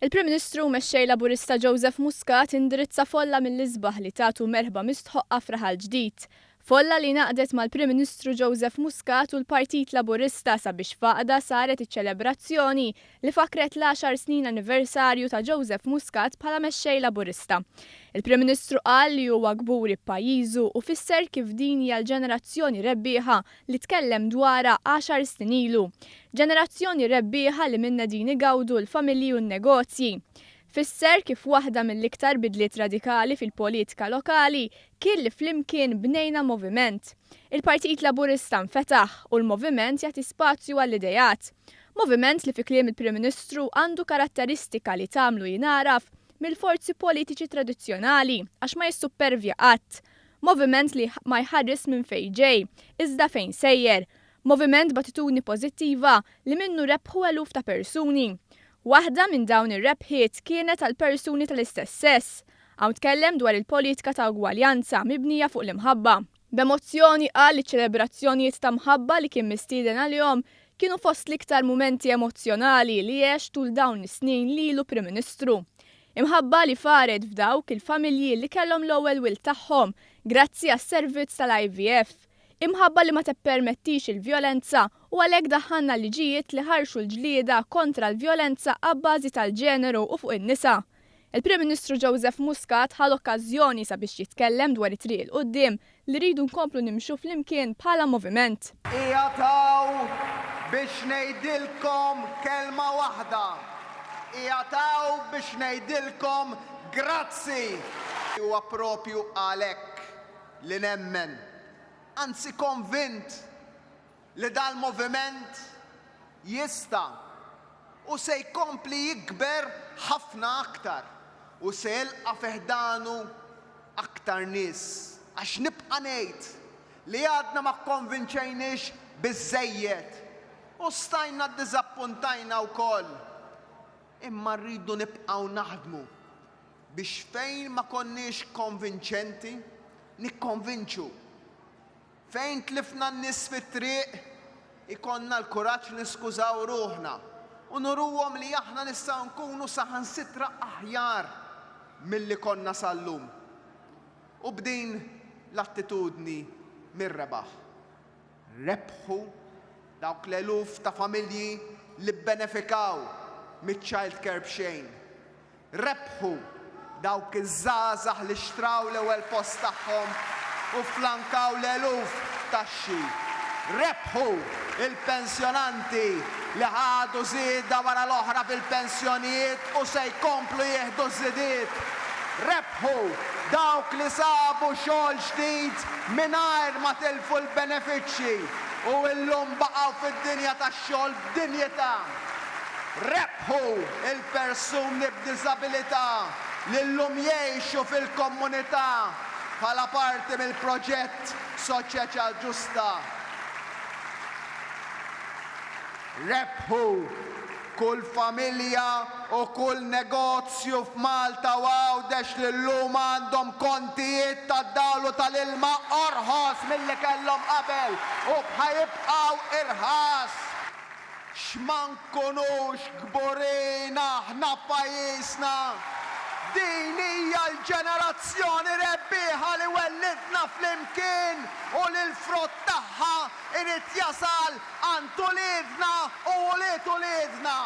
Il-Prim Ministru mexxej Laburista Joseph Muscat indirizza folla mill-isbaħ li tagħtu merħba mistħoqqa fraħal ġdid. Folla li naqdet mal-Prim Ministru Joseph Muscat u l-Partit Laburista sabiex faqda saret iċ-ċelebrazzjoni li fakret l-10 snin anniversarju ta' Joseph Muscat bħala mexxej Laburista. Il-Prim Ministru qal li huwa gburi b'pajjiżu u fisser kif din hija l-ġenerazzjoni rebbieħa li tkellem dwarha 10 snin ilu. Ġenerazzjoni rebbieħa li minna din igawdu l-familji u n-negozji. Fisser kif waħda mill-iktar bidliet radikali fil-politika lokali kien li flimkien bnejna moviment. Il-Partit Laburista nfetaħ u l-moviment jagħti spazju għall-idejat. Moviment li fi kliem il-Prim Ministru għandu karatteristika li tagħmlu jinaraf mill-forzi politiċi tradizzjonali għax ma jissuppervja qatt. Moviment li ma jħarris minn fejn ġej, iżda fejn sejjer. Moviment b'attitudni pożittiva li minnu rebħu eluf ta' persuni. Waħda minn dawn ir-rebħiet kienet għal persuni tal-istess sess. Hawn tkellem dwar il-politika ta' ugwaljanza mibnija fuq l-imħabba. B'emozzjoni qal li ċelebrazzjonijiet ta' mħabba li kien mistieden għalihom kienu fost l-iktar mumenti emozjonali li għex tul dawn is-snin lilu Prim Ministru. Imħabba li faret f'dawk il-familji li kellhom l-ewwel wild tagħhom grazzi għas-servizz tal-IVF. Imħabba li ma tippermettix il-vjolenza u għalhekk daħħalna liġijiet li ħarxu l-ġlieda kontra l-vjolenza għabbażi tal-ġeneru u fuq in-nisa. Il-Prim Ministru Joseph Muscat ħal okkażjoni sabiex jitkellem dwar it-triq il-qudiem li rridu nkomplu nimxu flimkien bħala moviment. Ijataw biex ngħidilkom kelma waħda. Ijataw biex ngħidilkom grazzi. Huwa propju għalhekk li nemmen. Anzi konvint li dal-moviment jista u se jkompli jikber ħafna aktar u se jilqa' fiħdanu aktar nies. Għax nibqa' ngħid li għadna ma kkonvinċejniex biżżejjed u stajna ddiżappuntajna wkoll. Imma rridu nibqgħu naħdmu biex fejn ma konniex konvinċenti nikkonvinċu. Fejn tlifna n-nies fit-triq, ikonna l-kuraġġ niskużaw ruħna u nuruhom li aħna nistgħu nkunu saħansitra aħjar milli konna sal-lum. U b'din l-attitudni mir-rebaħ. Rebħu dawk l-eluf ta' familji li bbenefikaw mit-child care b'xejn. Rebħu dawk iż-żgħażagħ li xtraw l-ewwel post tagħhom u flankaw l-eluf taxxi. Rebħu il-pensjonanti li ħadu żieda wara l-oħra fil-pensjonijiet u se jkomplu jieħdu żiediet. Rebħu dawk li sabu xogħol ġdid mingħajr ma tilfu l-benefiċċji u llum baqgħu fid-dinja tax-xogħol b'dinjità. Rebħu il-persuni b'diżabilità li llum jgħixu fil-komunità bħala parti mill-proġett Soċjetà Ġusta. Rebħu kull familja u kull negozju f'Malta u Għawdex li llum għandhom kontijiet tad-dawl u tal-ilma orħos milli kellhom qabel u bħajibqgħu irħas. X'ma nkunux kburin aħna pajjiżna. Din hija l-ġenerazzjoni rebbieħa li wellidna flimkien u li l-frott tagħha irid jasal għand uliedna u ulied uliedna.